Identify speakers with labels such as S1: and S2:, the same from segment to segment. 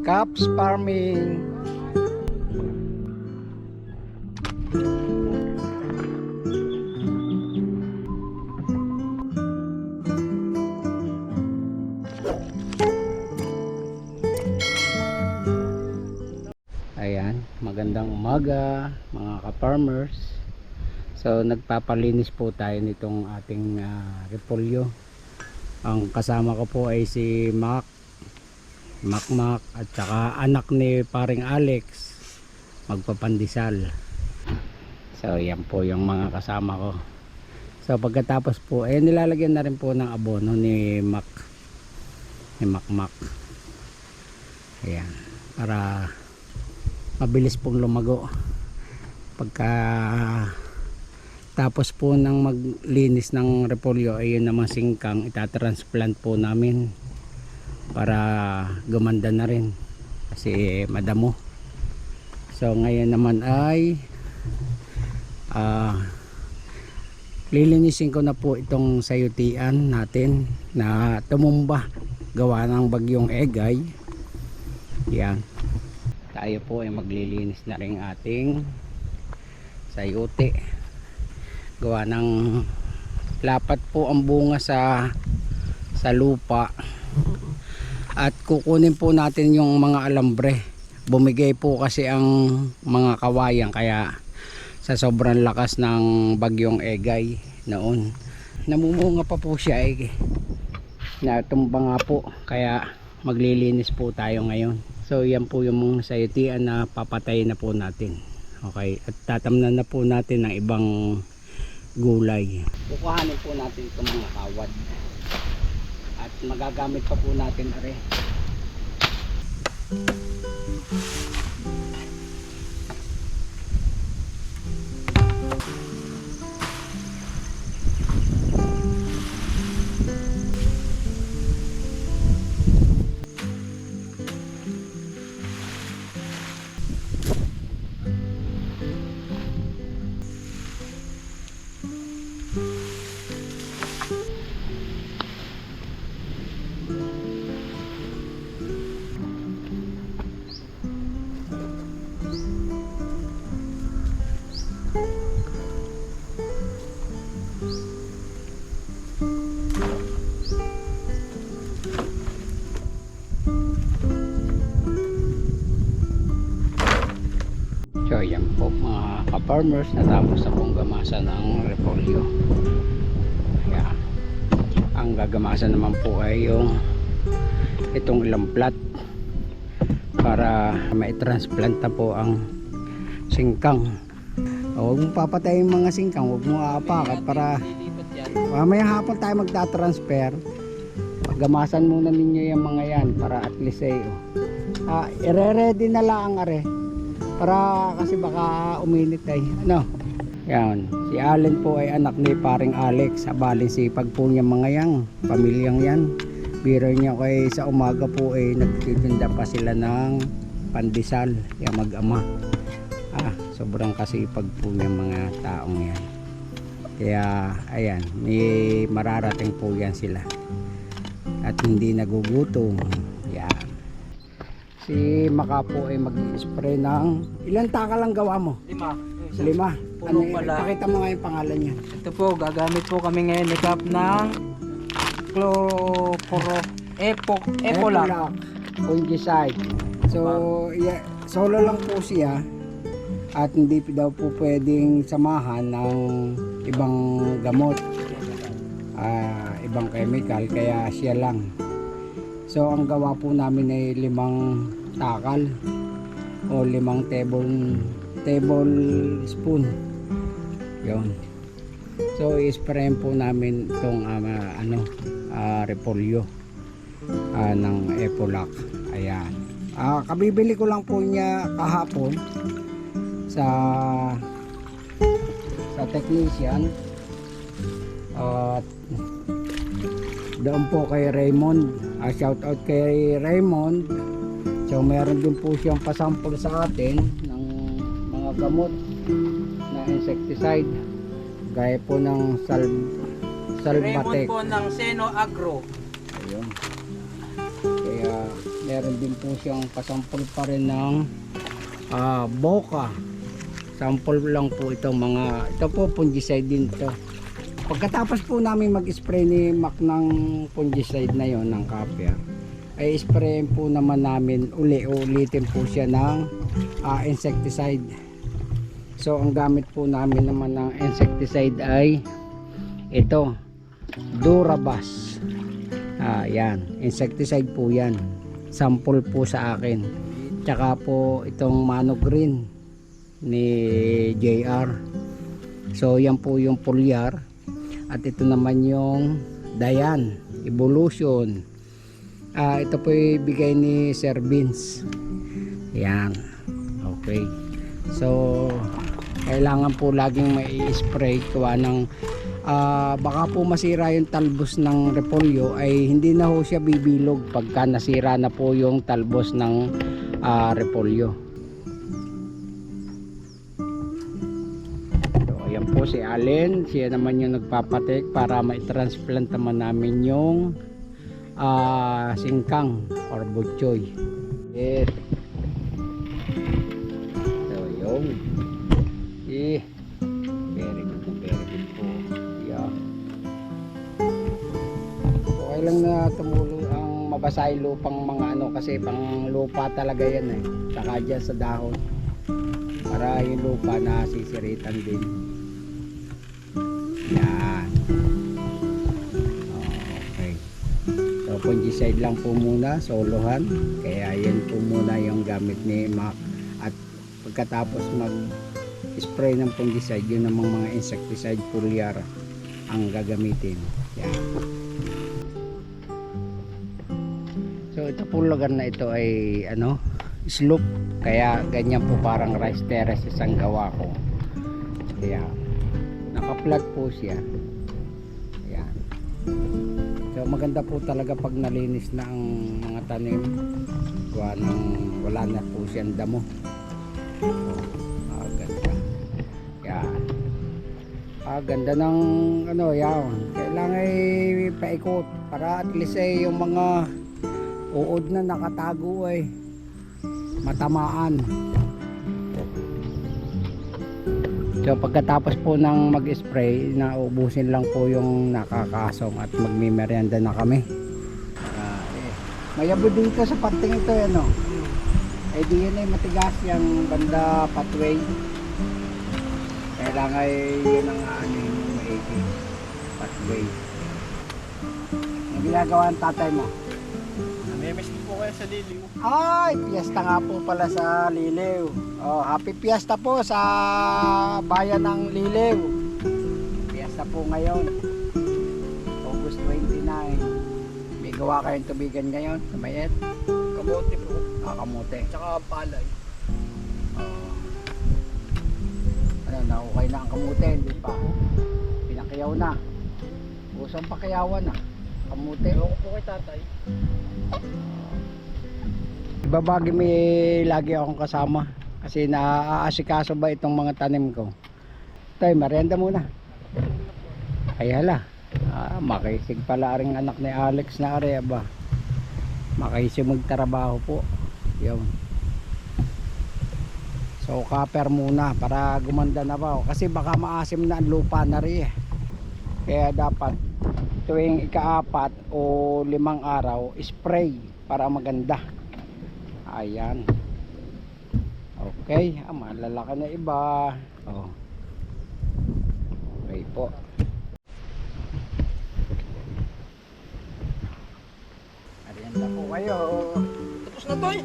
S1: Caps Farming. Ayan, magandang umaga mga ka-farmers. So nagpapalinis po tayo nitong ating repolyo. Ang kasama ko po ay si Mac at saka anak ni paring Alex, magpapandesal. So yan po yung mga kasama ko. So pagkatapos po nilalagyan na rin po ng abono ni Mac. Ayan, para mabilis pong lumago. Pagka tapos po ng maglinis ng repolyo, ayun naman singkang itatransplant po namin para gumanda na rin kasi madamo. So ngayon naman ay lilinisin ko na po itong sayutian natin na tumumba gawa ng bagyong Egay. Yan, tayo po ay maglilinis na rin ating sayote gawa ng lapat po ang bunga sa lupa at kukunin po natin yung mga alambre. Bumigay po kasi ang mga kawayan kaya sa sobrang lakas ng bagyong Egay noon namumunga pa po siya natumba nga po, kaya maglilinis po tayo ngayon. So yan po yung mga sayutian na papatay na po natin. Okay, at tatamnan na po natin ng ibang gulay. Kukuhanin po natin itong mga kawad at magagamit pa po natin are. So yan po mga ka-farmers, natapos na pong gamasa ng repolyo. Kaya ang gagamasa naman po ay yung itong ilang plat para mai-transplant na po ang singkang. Huwag mong papatayin mga singkang, huwag mong aapakat para mamaya hapon tayo magta-transfer. Gamasan muna ninyo yung mga yan para at least ire-ready na lang are para kasi baka uminit ano. Yan, si Allen po ay anak ni paring Alex. Abalin sipag po niya mga yang pamilyang yan. Biro niya kay sa umaga po nagtitinda pa sila ng pandesal, yung mag-ama. Sobrang kasipag po niya mga taong yan. Kaya ayan, may mararating po yan sila at hindi nagugutom. Yan, si Maka po ay mag-spray ng ilang taka lang gawa mo? 5. Ano, pakita mo nga yung pangalan niya.
S2: Ito po, gagamit po kami ngayon ni Cap ng Epolac
S1: fungicide. So solo lang po siya at hindi daw po pwedeng samahan ng ibang gamot, ibang chemical, kaya siya lang. So ang gawa po namin ay 5 takal o 5 tablespoon. Yun. So i-spray po namin itong repolyo ng Epolac. Ayan. Kabibili ko lang po niya kahapon sa technician at doon po kay Raymond. Shout out kay Raymond. So meron din po siyang pasample sa atin ng mga gamot na insecticide gaya po ng Salvatec.
S2: Raymond po ng Seno Agro.
S1: Ayun. Kaya meron din po siyang pasampol pa rin ng boka. Sample lang po ito mga, ito po fungicide din to. Pagkatapos po namin mag-spray ni Mac ng fungicide na yon ng kapya, ay sprayin po naman namin ulitin po siya ng insecticide. So ang gamit po namin naman ng insecticide ay ito, Durabas. Yan, insecticide po yan. Sample po sa akin. Tsaka po itong Mano Green ni JR. So yan po yung foliar. At ito naman yung Dayan Evolution. Ito po ibigay ni Sir Vince. Yan. Okay. So kailangan po laging may spray kuha ng baka po masira yung talbos ng repolyo, ay hindi na ho siya bibilog pagka nasira na po yung talbos ng repolyo. So ayan po si Allen, siya naman yung nagpapatek para ma-transplant naman namin yung singkang or butchoy. Yes. So yung very good po. Yeah. Okay lang na tumulo ang mabasay lupang mga ano, kasi pang lupa talaga yan eh. Saka dyan sa dahon. Para yung lupa na sisiritan din. Yan. Okay. So fungicide lang po muna, solohan. Kaya yan po muna yung gamit ni Mac. At pagkatapos spray ng fungicide, yun namang mga insecticide foliar ang gagamitin. Yan. So ito po lugar na ito ay ano, slope, kaya ganyan po parang rice terrace isang gawa ko. Yan. Naka-flat po siya. Yan. So maganda po talaga pag nalinis na ang mga tanim. Wala na po siyang damo. Ganda. Yan. Ganda ng ano, yan. Kailangan ay paikot para at least ay yung mga uod na nakatago ay matamaan. So pagkatapos po ng mag-spray, naubusin lang po yung nakakasong at magmimerienda na kami. Mayabo dito sa parting ito yan, no? Eh di yun ay matigas yung banda pathway. Kailangan ay yun ang ano yung maigi pathway. Ang ginagawa ng tatay mo?
S2: Namimiss din po kayo sa Liliw.
S1: Ay, piyesta nga po pala sa Liliw. Oh, happy piyesta po sa bayan ng Liliw. Piyesta po ngayon. August 29. May gawa kayong tubigan ngayon sa Mayet?
S2: Kamote po.
S1: Kamote.
S2: Tsaka palay.
S1: Ano, naukay na ang kamote, hindi pa. Pinakiyaw na. Usang pakiyawan na. Kamote.
S2: Ewan ko po kay tatay.
S1: Ibabagi may lagi akong kasama kasi naaasikaso ba itong mga tanim ko. Tay, merienda muna. Ay hala, makisig pala rin anak ni Alex na are ba. Makisig magtrabaho po. Yun. So copper muna para gumanda na ba, kasi baka maasim na ang lupa na rin eh. Kaya dapat tuwing ika-4 o 5 araw spray para maganda. Ayan. Okay, malalaki na iba. Oh. Okay po. Arianda po kayo.
S2: Tapos na to eh.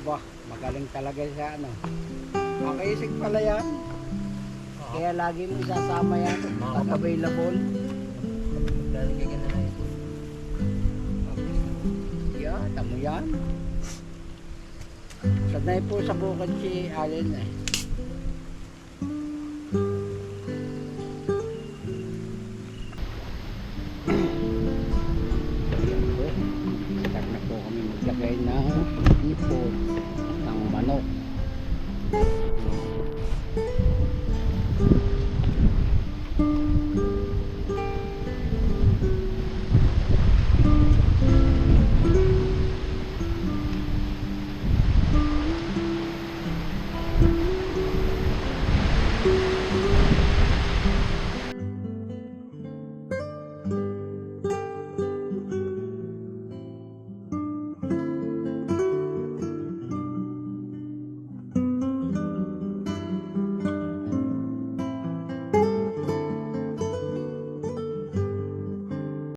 S1: Aba, magaling talaga siya ano. Makaisig pala yan. Kaya lagi mo isasama yan pag available.
S2: Lalagay ka na lang ito.
S1: Yeah, tamo yan. Sanay po sa bukid si Allen eh. Ayan po. Start na po kami maglagay ng ipot.